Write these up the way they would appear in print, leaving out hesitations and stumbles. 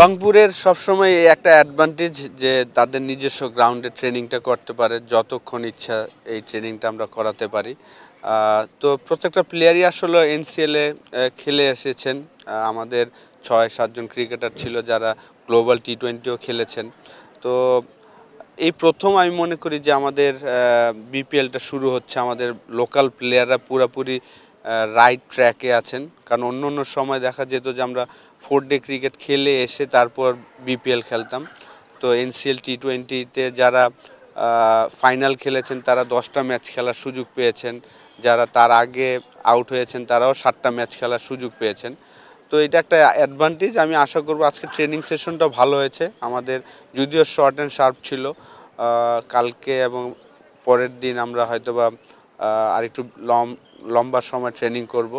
রংপুরের সবসময় এই একটা অ্যাডভান্টেজ যে তাদের নিজস্ব গ্রাউন্ডে ট্রেনিংটা করতে পারে, যতক্ষণ ইচ্ছা এই ট্রেনিংটা আমরা করাতে পারি। তো প্রত্যেকটা প্লেয়ারই আসলে এনসিএলে খেলে এসেছেন। আমাদের ৬-৭ জন ক্রিকেটার ছিল যারা গ্লোবাল টি-20ও খেলেছেন। তো এই প্রথম আমি মনে করি যে আমাদের বিপিএলটা শুরু হচ্ছে, আমাদের লোকাল প্লেয়াররা পুরোপুরি রাইট ট্র্যাকে আছেন। কারণ অন্য অন্য সময় দেখা যেত যে আমরা 4 ডে ক্রিকেট খেলে এসে তারপর বিপিএল খেলতাম। তো এনসিএল টি-20তে যারা ফাইনাল খেলেছেন তারা 10টা ম্যাচ খেলার সুযোগ পেয়েছেন, যারা তার আগে আউট হয়েছেন তারাও 7টা ম্যাচ খেলার সুযোগ পেয়েছেন। তো এটা একটা অ্যাডভান্টেজ। আমি আশা করব আজকে ট্রেনিং সেশনটাও ভালো হয়েছে আমাদের, যদিও শর্ট অ্যান্ড শার্প ছিল। কালকে এবং পরের দিন আমরা হয়তোবা আরেকটু লম্বা সময় ট্রেনিং করব।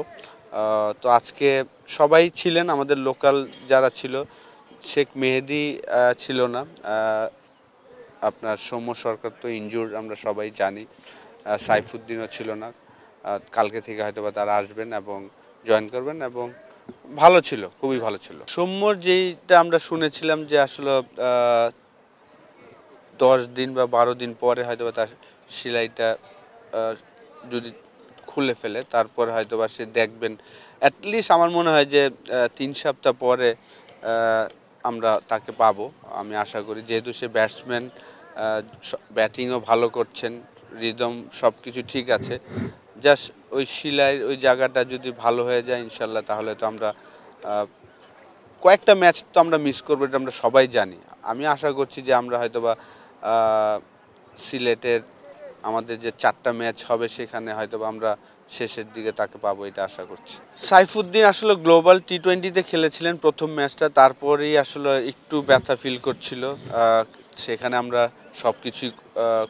তো আজকে সবাই ছিলেন, আমাদের লোকাল যারা ছিল, শেখ মেহেদি ছিল না, আপনার সৌম্য সরকার তো ইনজুর্ড আমরা সবাই জানি, সাইফুদ্দিনও ছিল না। কালকে থেকে হয়তোবা তারা আসবেন এবং জয়েন করবেন, এবং ভালো ছিল, খুবই ভালো ছিল। সৌম্যর যেইটা আমরা শুনেছিলাম যে আসলে 10 দিন বা 12 দিন পরে হয়তো তার সেলাইটা যদি খুলে ফেলে তারপরে হয়তো বা সে দেখবেন। অ্যাটলিস্ট আমার মনে হয় যে 3 সপ্তাহ পরে আমরা তাকে পাবো, আমি আশা করি। যেহেতু সে ব্যাটসম্যান, ব্যাটিংও ভালো করছেন, রিদম সব কিছু ঠিক আছে। জাস্ট ওই সেলাইয়ের ওই জায়গাটা যদি ভালো হয়ে যায় ইনশাল্লাহ, তাহলে তো আমরা কয়েকটা ম্যাচ তো আমরা মিস করবো, এটা আমরা সবাই জানি। আমি আশা করছি যে আমরা হয়তোবা সিলেটের আমাদের যে 4টা ম্যাচ হবে সেখানে হয়তোবা আমরা শেষের দিকে তাকে পাবো, এটা আশা করছি। সাইফুদ্দিন আসলে গ্লোবাল টি-20তে খেলেছিলেন প্রথম ম্যাচটা, তারপরেই আসলে একটু ব্যথা ফিল করছিল। সেখানে আমরা সব কিছুই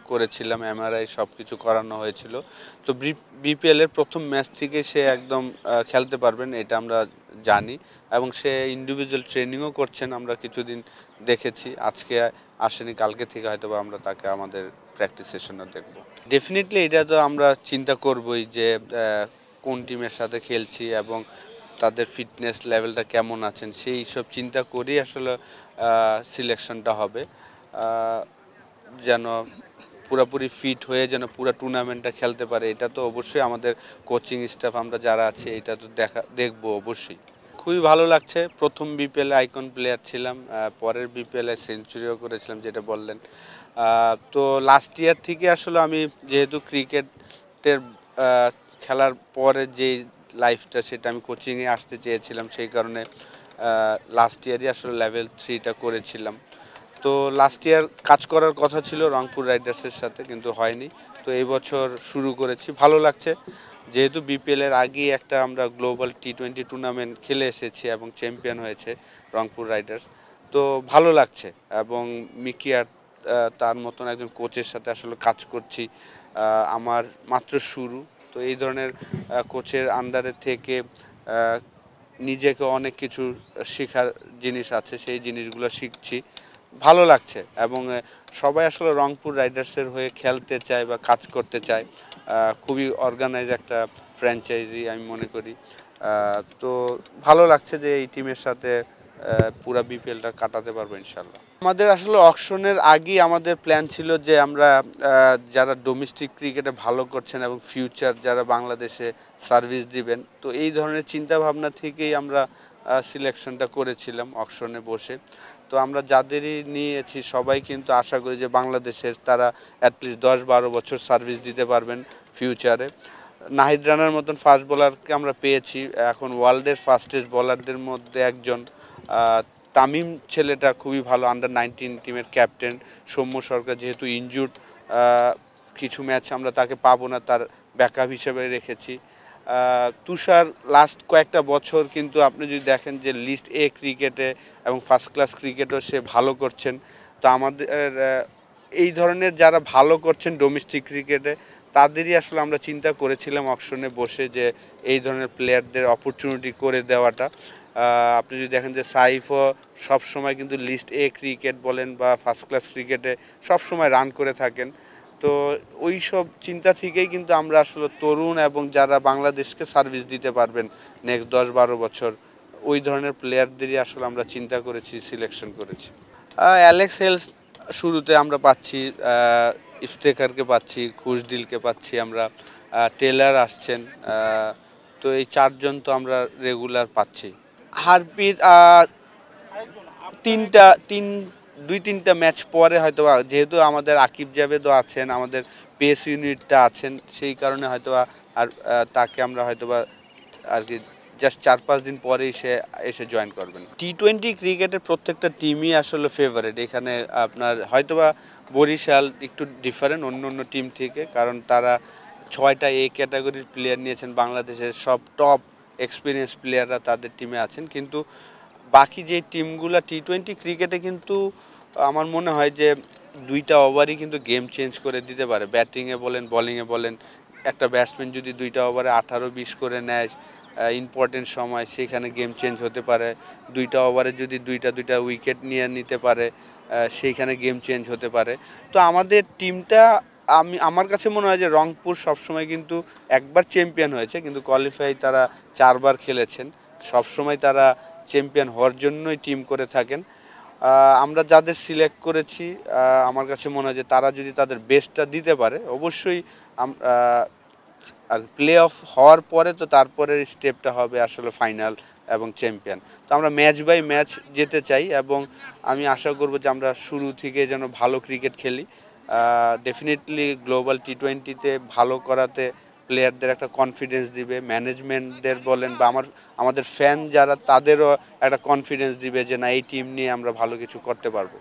করেছিলাম, এমআরআই সব কিছু করানো হয়েছিল। তো বিপিএলের প্রথম ম্যাচ থেকে সে একদম খেলতে পারবেন, এটা আমরা জানি। এবং সে ইন্ডিভিজুয়াল ট্রেনিংও করছেন, আমরা কিছুদিন দেখেছি। আজকে আসেনি, কালকে থেকে হয়তো আমরা তাকে আমাদের প্র্যাকটিস সেশনে দেখব। ডেফিনেটলি এটা তো আমরা চিন্তা করবই যে কোন টিমের সাথে খেলছি এবং তাদের ফিটনেস লেভেলটা কেমন আছেন, সেই সব চিন্তা করেই আসলে সিলেকশনটা হবে। যেন পুরোপুরি ফিট হয়ে যেন পুরো টুর্নামেন্টটা খেলতে পারে, এটা তো অবশ্যই আমাদের কোচিং স্টাফ আমরা যারা আছে এটা তো দেখবো অবশ্যই। খুবই ভালো লাগছে। প্রথম বিপিএলে আইকন প্লেয়ার ছিলাম, পরের বিপিএলে সেঞ্চুরিও করেছিলাম যেটা বললেন। তো লাস্ট ইয়ার থেকে আসলে আমি যেহেতু ক্রিকেটের খেলার পরে যে লাইফটা সেটা আমি কোচিংয়ে আসতে চেয়েছিলাম, সেই কারণে লাস্ট ইয়ারই আসলে লেভেল 3টা করেছিলাম। তো লাস্ট ইয়ার কাজ করার কথা ছিল রংপুর রাইডার্সের সাথে, কিন্তু হয়নি। তো এই বছর শুরু করেছি, ভালো লাগছে। যেহেতু বিপিএলের আগেই একটা আমরা গ্লোবাল টি-20 টুর্নামেন্ট খেলে এসেছি এবং চ্যাম্পিয়ন হয়েছে রংপুর রাইডার্স, তো ভালো লাগছে। এবং মিকি আর তার মতন একজন কোচের সাথে আসলে কাজ করছি, আমার মাত্র শুরু। তো এই ধরনের কোচের আন্ডারে থেকে নিজেকে অনেক কিছু শেখার জিনিস আছে, সেই জিনিসগুলো শিখছি, ভালো লাগছে। এবং সবাই আসলে রংপুর রাইডার্সের হয়ে খেলতে চায় বা কাজ করতে চায়। খুবই অর্গানাইজ একটা ফ্র্যাঞ্চাইজি আমি মনে করি। তো ভালো লাগছে যে এই টিমের সাথে পুরা বিপিএলটা কাটাতে পারবো ইনশাল্লাহ। আমাদের আসলে অকশনের আগেই আমাদের প্ল্যান ছিল যে আমরা যারা ডোমেস্টিক ক্রিকেটে ভালো করছেন এবং ফিউচার যারা বাংলাদেশে সার্ভিস দিবেন, তো এই ধরনের চিন্তা ভাবনা থেকেই আমরা সিলেকশনটা করেছিলাম অকশনে বসে। তো আমরা যাদেরই নিয়েছি সবাই কিন্তু আশা করি যে বাংলাদেশের তারা অ্যাটলিস্ট 10-12 বছর সার্ভিস দিতে পারবেন ফিউচারে। নাহিদ রানার মতন ফাস্ট বোলারকে আমরা পেয়েছি, এখন ওয়ার্ল্ডের ফাস্টেস্ট বোলারদের মধ্যে একজন। তামিম ছেলেটা খুবই ভালো, আন্ডার-19 টিমের ক্যাপ্টেন। সৌম্য সরকার যেহেতু ইনজুর্ড, কিছু ম্যাচ আমরা তাকে পাবো না, তার ব্যাকআপ হিসেবে রেখেছি। তুষার লাস্ট কয়েকটা বছর কিন্তু আপনি যদি দেখেন যে লিস্ট এ ক্রিকেটে এবং ফার্স্ট ক্লাস ক্রিকেটও সে ভালো করছেন। তো আমাদের এই ধরনের যারা ভালো করছেন ডোমেস্টিক ক্রিকেটে, তাদেরই আসলে আমরা চিন্তা করেছিলাম অকশনে বসে যে এই ধরনের প্লেয়ারদের অপরচুনিটি করে দেওয়াটা। আপনি যদি দেখেন যে সাইফও সবসময় কিন্তু লিস্ট এ ক্রিকেট বলেন বা ফার্স্ট ক্লাস ক্রিকেটে সবসময় রান করে থাকেন। তো ওই সব চিন্তা থেকেই কিন্তু আমরা আসলে তরুণ এবং যারা বাংলাদেশকে সার্ভিস দিতে পারবেন নেক্সট 10-12 বছর, ওই ধরনের প্লেয়ারদেরই আসলে আমরা চিন্তা করেছি, সিলেকশন করেছি। অ্যালেক্স হেলস শুরুতে আমরা পাচ্ছি, ইফতেখারকে পাচ্ছি, খুশদিলকে পাচ্ছি আমরা, টেলার আসছেন, তো এই চারজন তো আমরা রেগুলার পাচ্ছি। হারপির তিনটা তিন দুই তিনটা ম্যাচ পরে হয়তো যেহেতু আমাদের আকিব জাভেদও আছেন, আমাদের পেস ইউনিটটা আছেন, সেই কারণে হয়তো আর তাকে আমরা হয়তোবা আর কি জাস্ট 4-5 দিন পরেই সে এসে জয়েন করবেন। টি-20 ক্রিকেটের প্রত্যেকটা টিমই আসলে ফেভারিট। এখানে আপনার হয়তোবা বরিশাল একটু ডিফারেন্ট অন্য অন্য টিম থেকে, কারণ তারা 6টা এ ক্যাটাগরির প্লেয়ার নিয়েছেন, বাংলাদেশের সব টপ এক্সপিরিয়েন্স প্লেয়াররা তাদের টিমে আছেন। কিন্তু বাকি যে টিমগুলো টি-20 ক্রিকেটে কিন্তু আমার মনে হয় যে 2টা ওভারই কিন্তু গেম চেঞ্জ করে দিতে পারে। ব্যাটিংয়ে বলেন, বোলিংয়ে বলেন, একটা ব্যাটসম্যান যদি 2টা ওভারে 18-20 করে নেয় ইম্পর্টেন্ট সময়, সেখানে গেম চেঞ্জ হতে পারে। 2টা ওভারে যদি দুইটা উইকেট নিয়ে নিতে পারে, সেইখানে গেম চেঞ্জ হতে পারে। তো আমাদের টিমটা, আমার কাছে মনে হয় যে রংপুর সবসময় কিন্তু একবার চ্যাম্পিয়ন হয়েছে, কিন্তু কোয়ালিফাই তারা 4বার খেলেছেন। সবসময় তারা চ্যাম্পিয়ন হওয়ার জন্যই টিম করে থাকেন। আমরা যাদের সিলেক্ট করেছি, আমার কাছে মনে হয় যে তারা যদি তাদের বেস্টটা দিতে পারে, অবশ্যই আর প্লে অফ হওয়ার পরে তো তারপরের স্টেপটা হবে আসলে ফাইনাল এবং চ্যাম্পিয়ন। তো আমরা ম্যাচ বাই ম্যাচ যেতে চাই এবং আমি আশা করব যে আমরা শুরু থেকে যেন ভালো ক্রিকেট খেলি। ডেফিনেটলি গ্লোবাল টি-20তে ভালো করাতে প্লেয়ারদের একটা কনফিডেন্স দিবে, ম্যানেজমেন্টদের বলেন বা আমাদের ফ্যান যারা, তাদেরও একটা কনফিডেন্স দিবে যে না, এই টিম নিয়ে আমরা ভালো কিছু করতে পারবো।